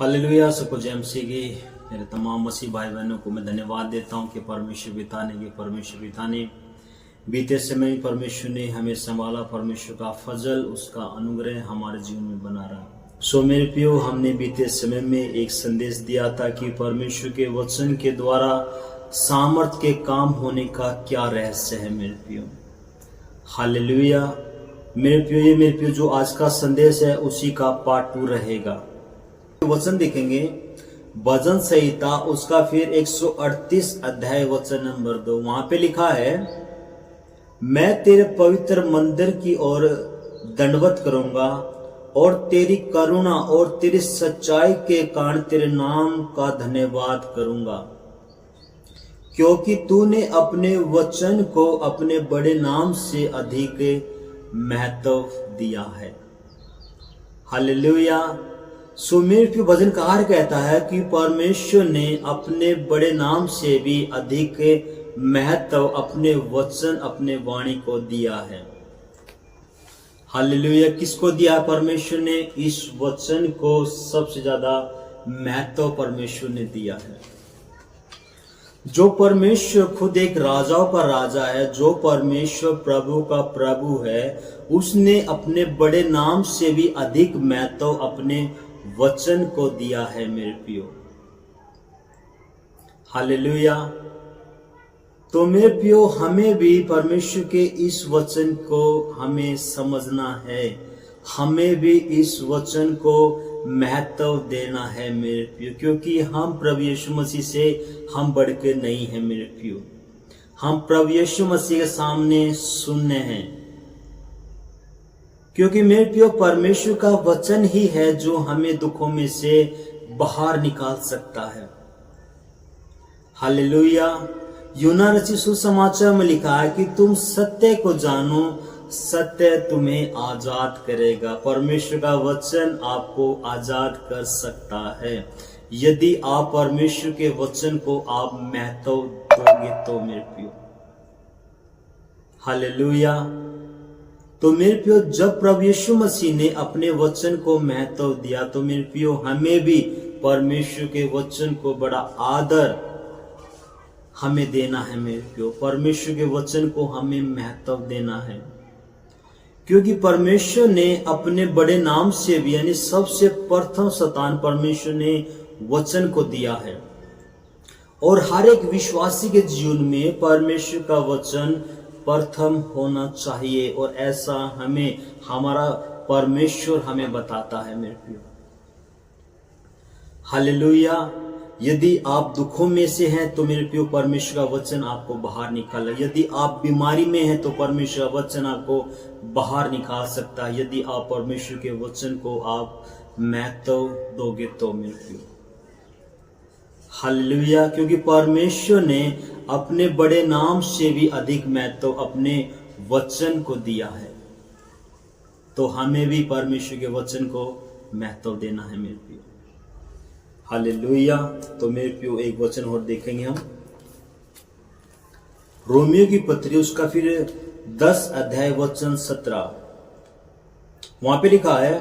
Hallelujah. सबको जय मसीह की। मेरे तमाम मसीह भाई बहनों को मैं धन्यवाद देता हूं कि परमेश्वर पिता ने बीते समय में परमेश्वर ने हमें संभाला। परमेश्वर का फजल, उसका अनुग्रह हमारे जीवन में बना रहा। सो मेरे प्रियो, हमने बीते समय में एक संदेश दिया था कि परमेश्वर के वचन के द्वारा सामर्थ के काम होने का क्या रहस्य है मेरे प्रियो। हालेलुया। मेरे प्रियो जो आज का संदेश है उसी का पार्ट 2 रहेगा। वचन देखेंगे भजन संहिता उसका फिर 138 अध्याय वचन नंबर 2। वहां पे लिखा है, मैं तेरे पवित्र मंदिर की ओर दंडवत करूंगा और तेरी करुणा और तेरी सच्चाई के कारण तेरे नाम का धन्यवाद करूंगा, क्योंकि तूने अपने वचन को अपने बड़े नाम से अधिक महत्व दिया है। हालेलुया। सो मेरे प्रिय भजनकार कहता है कि परमेश्वर ने अपने बड़े नाम से भी अधिक महत्व अपने वचन, अपने वाणी को दिया है। हालेलुया। किसको दिया? परमेश्वर ने इस वचन को सबसे ज्यादा महत्व परमेश्वर ने दिया है। जो परमेश्वर खुद एक राजाओं का राजा है, जो परमेश्वर प्रभु का प्रभु है, उसने अपने बड़े नाम से भी अधिक महत्व अपने वचन को दिया है मेरे प्रियो। हालेलुया। तो मेरे प्रियो, हमें भी परमेश्वर के इस वचन को हमें समझना है, हमें भी इस वचन को महत्व देना है मेरे प्रियो, क्योंकि हम प्रभु यीशु मसीह से हम बढ़ के नहीं हैं मेरे प्रियो। हम प्रभु यीशु मसीह के सामने सुनने हैं, क्योंकि मेरे प्रियो परमेश्वर का वचन ही है जो हमें दुखों में से बाहर निकाल सकता है। हालेलुया। यूना रचित सुसमाचार में लिखा है कि तुम सत्य को जानो, सत्य तुम्हें आजाद करेगा। परमेश्वर का वचन आपको आजाद कर सकता है यदि आप परमेश्वर के वचन को आप महत्व दोगे तो मेरे प्रियो। हालेलुया। तो मेरे प्रियो, जब प्रभु यीशु मसीह ने अपने वचन को महत्व दिया तो मेरे प्रियो हमें भी परमेश्वर के वचन को बड़ा आदर हमें देना है मेरे प्रियो। परमेश्वर के वचन को हमें महत्व देना है, क्योंकि परमेश्वर ने अपने बड़े नाम से भी, यानी सबसे प्रथम स्थान परमेश्वर ने वचन को दिया है। और हर एक विश्वासी के जीवन में परमेश्वर का वचन प्रथम होना चाहिए, और ऐसा हमें हमारा परमेश्वर हमें बताता है मेरे प्रियो। हालेलुया। यदि आप दुखों में से हैं तो मेरे प्रियो परमेश्वर का वचन आपको बाहर निकाला। यदि आप बीमारी में हैं तो परमेश्वर का वचन आपको बाहर निकाल सकता है, यदि आप परमेश्वर के वचन को आप महत्व दोगे तो मेरे प्रियो। हालेलुया। क्योंकि परमेश्वर ने अपने बड़े नाम से भी अधिक महत्व अपने वचन को दिया है, तो हमें भी परमेश्वर के वचन को महत्व देना है मेरे प्रियो। हालेलुया। तो मेरे प्रियो एक वचन और देखेंगे हम, रोमियो की पत्री उसका फिर 10 अध्याय वचन 17। वहां पे लिखा है,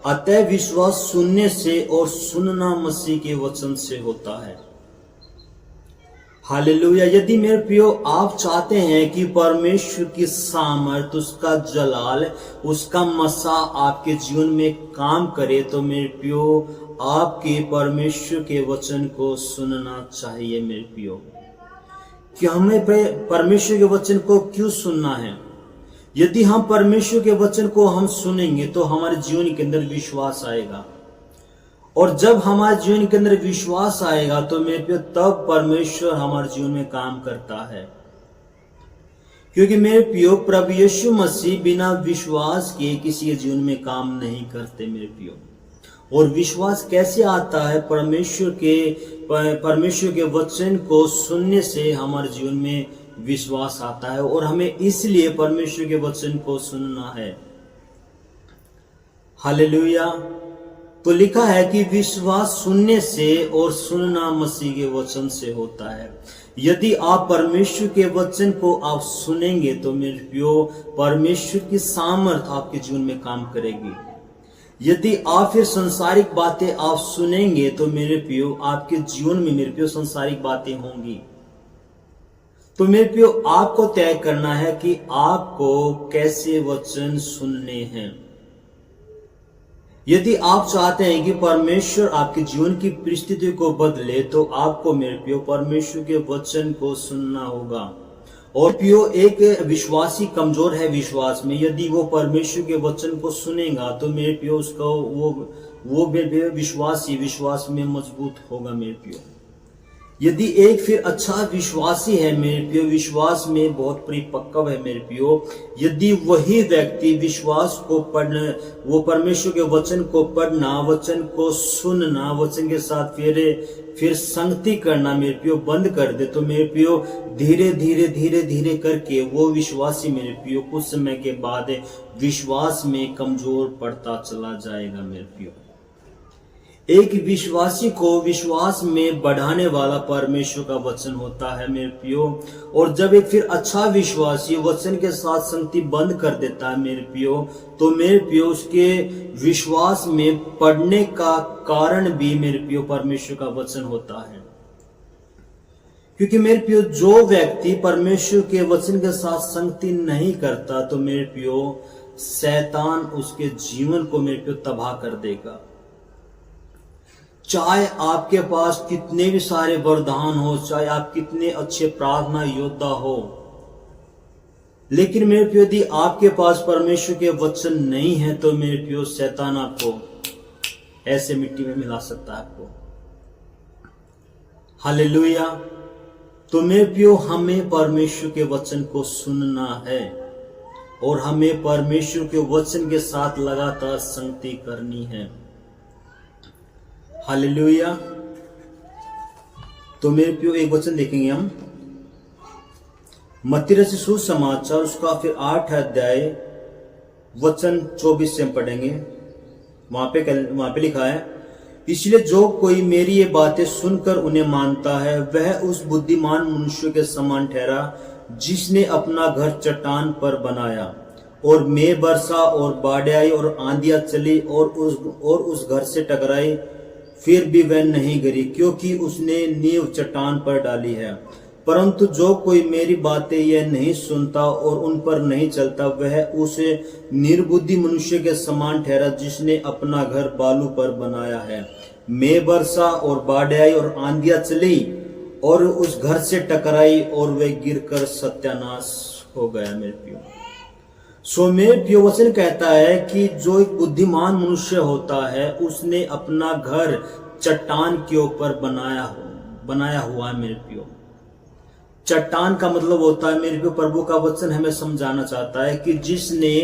अतः विश्वास सुनने से और सुनना मसीह के वचन से होता है। हालेलुया। यदि मेरे प्रियो आप चाहते हैं कि परमेश्वर की सामर्थ, उसका जलाल, उसका मसा आपके जीवन में काम करे, तो मेरे प्रियो आपके परमेश्वर के वचन को सुनना चाहिए मेरे प्रियो। कि हमें परमेश्वर के वचन को क्यों सुनना है? यदि हम परमेश्वर के वचन को हम सुनेंगे तो हमारे जीवन के अंदर विश्वास आएगा, और जब हमारे जीवन के अंदर विश्वास आएगा तो मेरे प्रियो तब परमेश्वर हमारे जीवन में काम करता है। क्योंकि मेरे प्रियो प्रभु यीशु मसीह बिना विश्वास के किसी के जीवन में काम नहीं करते मेरे प्रियो। और विश्वास कैसे आता है? परमेश्वर के वचन को सुनने से हमारे जीवन में विश्वास आता है, और हमें इसलिए परमेश्वर के वचन को सुनना है। हालेलुया। तो लिखा है कि विश्वास सुनने से और सुनना मसीह के वचन से होता है। यदि आप परमेश्वर के वचन को आप सुनेंगे तो मेरे प्रियो परमेश्वर की सामर्थ आपके जीवन में काम करेगी। यदि आप फिर संसारिक बातें आप सुनेंगे तो मेरे प्रियो आपके जीवन में मेरे प्रियो संसारिक बातें होंगी। तो मेरे प्रियो आपको तय करना है कि आपको कैसे वचन सुनने हैं। यदि आप चाहते हैं कि परमेश्वर आपके जीवन की परिस्थिति को बदले तो आपको मेरे प्रियो परमेश्वर के वचन को सुनना होगा। और प्रियो एक विश्वासी कमजोर है विश्वास में, यदि वो परमेश्वर के वचन को सुनेगा तो मेरे प्रियो उसका वो मेरे विश्वासी विश्वास में मजबूत होगा मेरे प्रियो। यदि एक फिर अच्छा विश्वासी है मेरे प्रियो, विश्वास में बहुत परिपक्व है मेरे प्रियो, यदि वही व्यक्ति विश्वास को पढ़ना, वो परमेश्वर के वचन को पढ़ना, वचन को सुनना, वचन के साथ फिर संगति करना मेरे प्रियो बंद कर दे तो मेरे प्रियो धीरे धीरे करके वो विश्वासी मेरे प्रियो कुछ समय के बाद विश्वास में कमजोर पड़ता चला जाएगा मेरे प्रियो। एक विश्वासी को विश्वास में बढ़ाने वाला परमेश्वर का वचन होता है मेरे प्रियो। और जब एक फिर अच्छा विश्वासी वचन के साथ संगति बंद कर देता है मेरे प्रियो, तो मेरे प्रियो उसके विश्वास में पढ़ने का कारण भी मेरे प्रियो परमेश्वर का वचन होता है। क्योंकि मेरे प्रियो जो व्यक्ति परमेश्वर के वचन के साथ संगति नहीं करता तो मेरे प्रियो शैतान उसके जीवन को मेरे प्रियो तबाह कर देगा। चाहे आपके पास कितने भी सारे वरदान हो, चाहे आप कितने अच्छे प्रार्थना योद्धा हो, लेकिन मेरे प्रियो यदि आपके पास परमेश्वर के वचन नहीं है तो मेरे प्रियो शैतान आपको ऐसे मिट्टी में मिला सकता है आपको। हालेलुया। तो मेरे प्रियो हमें परमेश्वर के वचन को सुनना है और हमें परमेश्वर के वचन के साथ लगातार संगति करनी है। हालेलुया। तो मेरे प्रियो एक वचन देखेंगे हम मत्ती रचित सुसमाचार उसका फिर 8 अध्याय वचन 24 से हम पढ़ेंगे। वहां पे लिखा है, इसलिए जो कोई मेरी ये बातें सुनकर उन्हें मानता है वह उस बुद्धिमान मनुष्य के समान ठहरा जिसने अपना घर चट्टान पर बनाया और मेघ बरसा और बाढ़ आई और आंधियां चली और उस घर से टकराई, फिर भी वह नहीं गिरी क्योंकि उसने नींव चट्टान पर डाली है। परंतु जो कोई मेरी बातें यह नहीं सुनता और उन पर नहीं चलता वह उस निर्बुद्धि मनुष्य के समान ठहरा जिसने अपना घर बालू पर बनाया है। मेघ बरसा और बाढ़ आई और आंधियां चली और उस घर से टकराई और वह गिरकर सत्यानाश हो गया। मेरे प्रियो मेरे प्रियो वचन कहता है कि जो एक बुद्धिमान मनुष्य होता है उसने अपना घर चट्टान के ऊपर बनाया हुआ है। मेरे प्रियो चट्टान का मतलब होता है मेरे प्रियो, प्रभु का वचन हमें समझाना चाहता है कि जिसने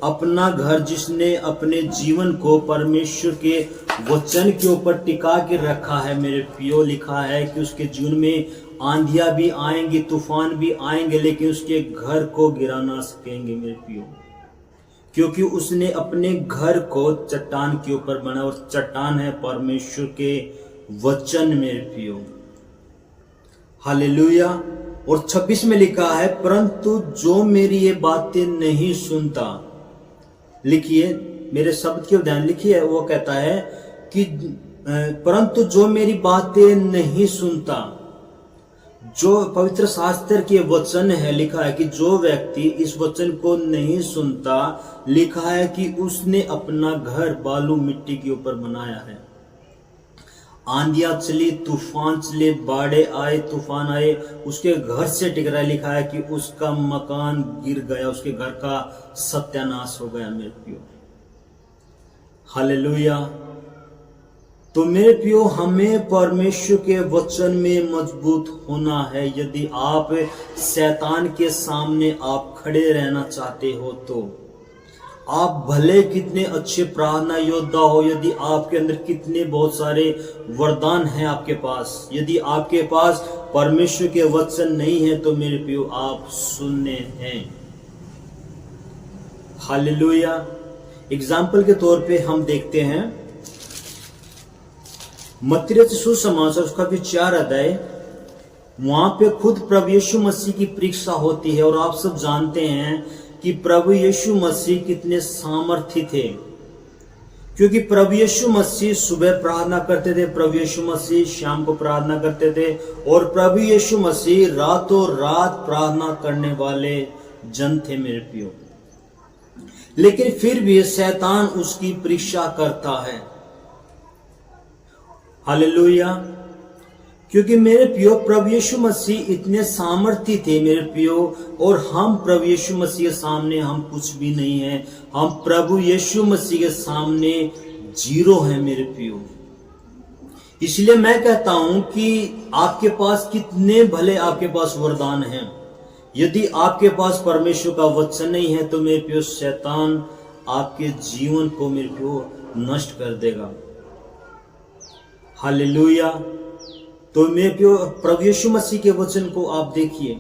अपना घर, जिसने अपने जीवन को परमेश्वर के वचन के ऊपर टिका के रखा है मेरे प्रियो, लिखा है कि उसके जीवन में आंधियां भी आएंगी, तूफान भी आएंगे, लेकिन उसके घर को गिरा ना सकेंगे मेरे प्रियो, क्योंकि उसने अपने घर को चट्टान के ऊपर बनाया और चट्टान है परमेश्वर के वचन मेरे प्रियो। हालेलुया। और 26 में लिखा है, परंतु जो मेरी ये बातें नहीं सुनता, लिखिए मेरे शब्द के ध्यान लिखिए, वो कहता है कि परंतु जो मेरी बातें नहीं सुनता, जो पवित्र शास्त्र के वचन है, लिखा है कि जो व्यक्ति इस वचन को नहीं सुनता, लिखा है कि उसने अपना घर बालू मिट्टी के ऊपर बनाया है। आंधियां चली, तूफान चले, बाढ़े आए, तूफान आए, उसके घर से टकराए, लिखा है कि उसका मकान गिर गया, उसके घर का सत्यानाश हो गया मेरे प्रियो। हालेलुया। तो मेरे प्रियो हमें परमेश्वर के वचन में मजबूत होना है। यदि आप शैतान के सामने आप खड़े रहना चाहते हो तो आप भले कितने अच्छे प्रार्थना योद्धा हो, यदि आपके अंदर कितने बहुत सारे वरदान हैं आपके पास, यदि आपके पास परमेश्वर के वचन नहीं है तो मेरे प्रियो आप सुनने हैं। हालेलुया। एग्जाम्पल के तौर पे हम देखते हैं मत्ती रचित सुसमाचार उसका भी 4 अध्याय, वहां पे खुद प्रभु यीशु मसीह की परीक्षा होती है। और आप सब जानते हैं कि प्रभु यीशु मसीह कितने सामर्थी थे, क्योंकि प्रभु यीशु मसीह सुबह प्रार्थना करते थे, प्रभु यीशु मसीह शाम को प्रार्थना करते थे, और प्रभु यीशु मसीह रातों रात प्रार्थना करने वाले जन थे मेरे प्रियो। लेकिन फिर भी शैतान उसकी परीक्षा करता है। हालेलुया। क्योंकि मेरे प्रियो प्रभु यीशु मसीह इतने सामर्थी थे मेरे प्रियो, और हम प्रभु यीशु मसीह के सामने हम कुछ भी नहीं है। हम प्रभु यीशु मसीह के सामने जीरो है मेरे प्रियो। इसलिए मैं कहता हूं कि आपके पास कितने भले आपके पास वरदान हैं, यदि आपके पास परमेश्वर का वचन नहीं है तो मेरे प्रियो शैतान आपके जीवन को मेरे प्रियो नष्ट कर देगा। हालेलुया। तो मेरे प्रियो प्रभु यीशु मसीह के वचन को आप देखिए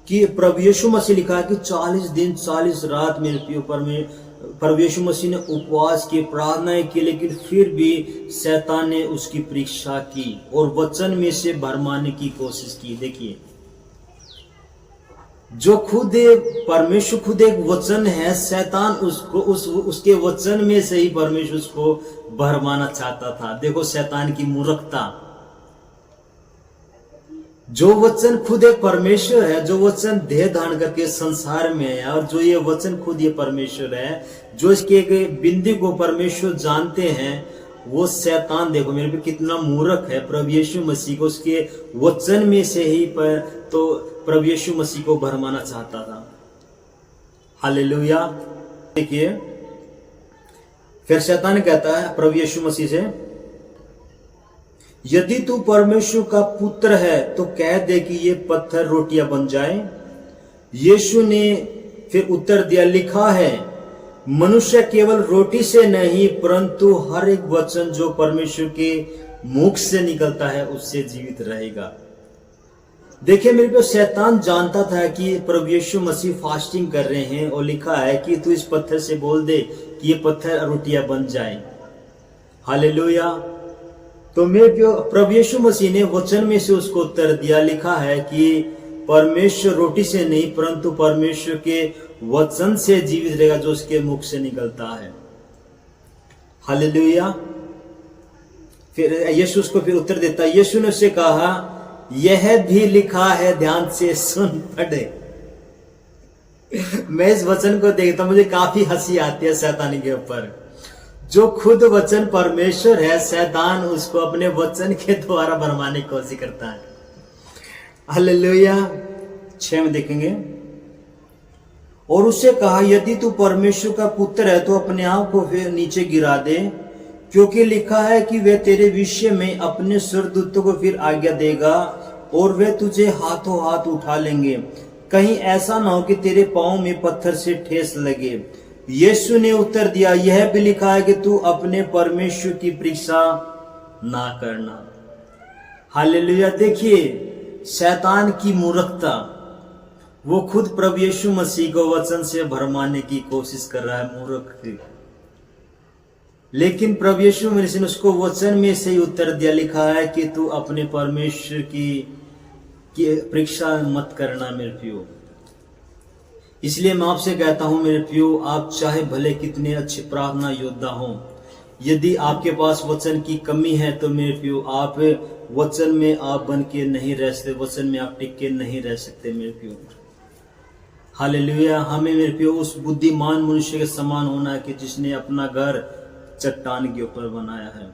कि प्रभु यीशु मसीह लिखा है कि 40 दिन 40 रात मेरे प्रियो प्रभु यीशु मसीह ने उपवास किए, प्रार्थनाएं की, लेकिन फिर भी शैतान ने उसकी परीक्षा की और वचन में से भरमाने की कोशिश की। देखिए, जो खुद परमेश्वर खुद एक वचन है, शैतान उसको उसके वचन में से ही परमेश्वर उसको भरमाना चाहता था। देखो शैतान की मूर्खता। जो वचन खुद एक परमेश्वर है, जो वचन देह धारण करके संसार में है, और जो ये वचन खुद ये परमेश्वर है, जो इसके एक बिंदु को परमेश्वर जानते हैं, वो शैतान देखो मेरे पे कितना मूर्ख है। प्रभु यीशु मसीह को उसके वचन में से ही तो प्रभु यीशु मसीह को भरमाना चाहता था। हालेलुया। देखिए, फिर शैतान कहता है प्रभु यीशु मसीह से, यदि तू परमेश्वर का पुत्र है तो कह दे कि ये पत्थर रोटियां बन जाए। यीशु ने फिर उत्तर दिया, लिखा है मनुष्य केवल रोटी से नहीं परंतु हर एक वचन जो परमेश्वर के मुख से निकलता है उससे जीवित रहेगा। देखिए मेरे को शैतान जानता था कि प्रभु यीशु मसीह फास्टिंग कर रहे हैं, और लिखा है कि तू इस पत्थर से बोल दे कि ये पत्थर रोटियां बन जाए। हालेलुया। तो मेरे प्रभु यीशु मसीह ने वचन में से उसको उत्तर दिया, लिखा है कि परमेश्वर रोटी से नहीं परंतु परमेश्वर के वचन से जीवित रहेगा जो उसके मुख से निकलता है। हालेलुया। फिर यीशु उसको फिर उत्तर देता है, यीशु ने उससे कहा, यह भी लिखा है, ध्यान से सुन पढ़े। मैं इस वचन को देखता मुझे काफी हंसी आती है शैतान के ऊपर। जो खुद वचन परमेश्वर है, शैतान उसको अपने वचन के द्वारा भरमाने की कोशिश करता है। हालेलुया। 6 में देखेंगे, और उससे कहा, यदि तू परमेश्वर का पुत्र है तो अपने आप को फिर नीचे गिरा दे, क्योंकि लिखा है कि वे तेरे विषय में अपने स्वर्गदूतों को फिर आज्ञा देगा और वे तुझे हाथों हाथ उठा लेंगे, कहीं ऐसा ना हो कि तेरे पांव में पत्थर से ठेस लगे। यीशु ने उत्तर दिया, यह भी लिखा है कि तू अपने परमेश्वर की परीक्षा ना करना। हालेलुया। देखिए शैतान की मूर्खता, वो खुद प्रभु यीशु मसीह को वचन से भरमाने की कोशिश कर रहा है, मूर्ख। लेकिन प्रभु यीशु मसीह ने उसको वचन में से ही उत्तर दिया, लिखा है कि तू अपने परमेश्वर की परीक्षा मत करना मेरे प्रियो। इसलिए मैं आपसे कहता हूं मेरे प्रियो, आप चाहे भले कितने अच्छे प्रार्थना योद्धा हों, यदि आपके पास वचन की कमी है तो मेरे प्रियो आप वचन में आप बन के नहीं रह सकते, वचन में आप टिक के नहीं रह सकते मेरे प्रियो। हालेलुया। हमें मेरे प्रियो उस बुद्धिमान मनुष्य के समान होना है कि जिसने अपना घर चट्टान के ऊपर बनाया है।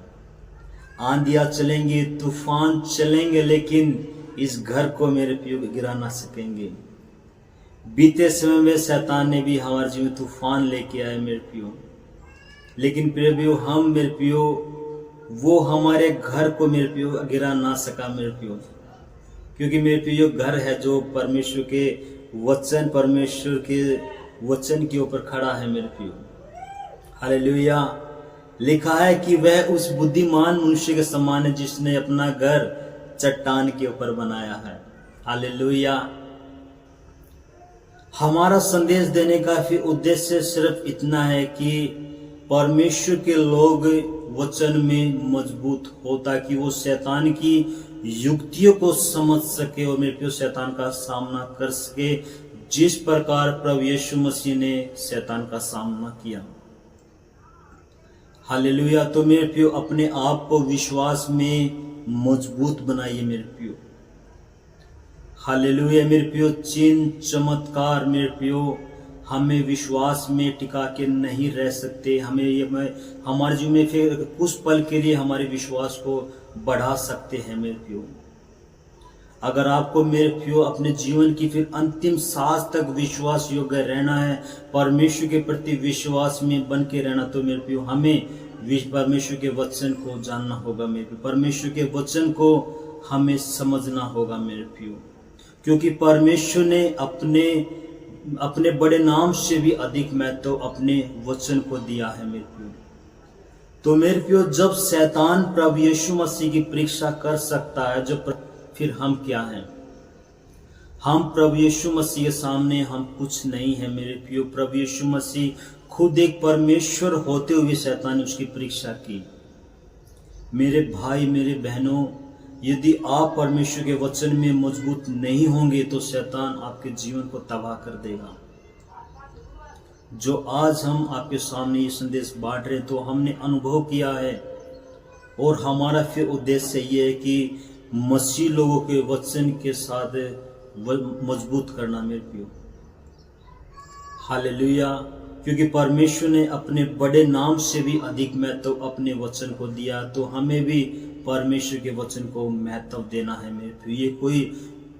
आंधियां चलेंगी, तूफान चलेंगे, लेकिन इस घर को मेरे प्रियो गिरा ना सकेंगे। बीते समय में शैतान ने भी हमारे जीवन में तूफान लेके आए मेरे प्रियो, लेकिन मेरे प्रियो हम मेरे प्रियो वो हमारे घर को मेरे प्रियो गिरा ना सका मेरे प्रियो, क्योंकि मेरे प्रियो घर है जो परमेश्वर के वचन, परमेश्वर के वचन के ऊपर खड़ा है मेरे प्रियो। हालेलुया। लिखा है कि वह उस बुद्धिमान मनुष्य के समान है जिसने अपना घर चट्टान के ऊपर बनाया है। हालेलुया। हमारा संदेश देने का फिर उद्देश्य सिर्फ इतना है कि परमेश्वर के लोग वचन में मजबूत हो, ताकि वो शैतान की युक्तियों को समझ सके और मेरे प्रिय शैतान का सामना कर सके, जिस प्रकार प्रभु यीशु मसीह ने शैतान का सामना किया। हालेलुया। तो मेरे प्रियो अपने आप को विश्वास में मजबूत बनाइए मेरे प्रियो। हालेलुया मेरे प्रियो, चिन्ह चमत्कार मेरे प्रियो हमें विश्वास में टिका के नहीं रह सकते। हमारे जीवन में फिर कुछ पल के लिए हमारे विश्वास को बढ़ा सकते हैं मेरे प्रियो। अगर आपको मेरे प्रियो अपने जीवन की फिर अंतिम सांस तक विश्वास योग्य रहना है, परमेश्वर के प्रति विश्वास में बन के रहना, तो मेरे प्रियो हमें परमेश्वर के वचन को जानना होगा मेरे प्रियो। परमेश्वर के वचन को हमें समझना होगा मेरे प्रियो, क्योंकि परमेश्वर ने अपने बड़े नाम से भी अधिक महत्व अपने वचन को दिया है मेरे प्रियो। तो मेरे प्रियो जब शैतान प्रभु यीशु मसीह की परीक्षा कर सकता है, फिर हम क्या हैं? हम प्रभु यीशु मसीह के सामने हम कुछ नहीं है मेरे प्रियो। प्रभु यीशु मसीह खुद एक परमेश्वर होते हुए शैतान ने उसकी परीक्षा की। मेरे भाई मेरे बहनों, यदि आप परमेश्वर के वचन में मजबूत नहीं होंगे तो शैतान आपके जीवन को तबाह कर देगा। जो आज हम आपके सामने ये संदेश बांट रहे हैं, तो हमने अनुभव किया है, और हमारा फिर उद्देश्य ये है कि मसीह लोगों के वचन के साथ मजबूत करना मेरे प्रियो। हालेलुया, क्योंकि परमेश्वर ने अपने बड़े नाम से भी अधिक महत्व अपने वचन को दिया, तो हमें भी परमेश्वर के वचन को महत्व देना है मेरे प्रियो। ये कोई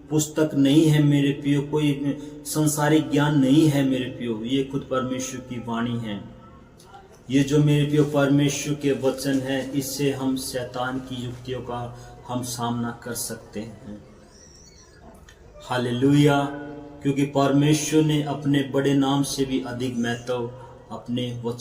पुस्तक नहीं है मेरे प्रियो, कोई संसारिक ज्ञान नहीं है मेरे प्रियो, ये खुद परमेश्वर की वाणी है। ये जो मेरे प्रियो परमेश्वर के वचन है, इससे हम शैतान की युक्तियों का हम सामना कर सकते हैं। हालेलुया, क्योंकि परमेश्वर ने अपने बड़े नाम से भी अधिक महत्व अपने वचन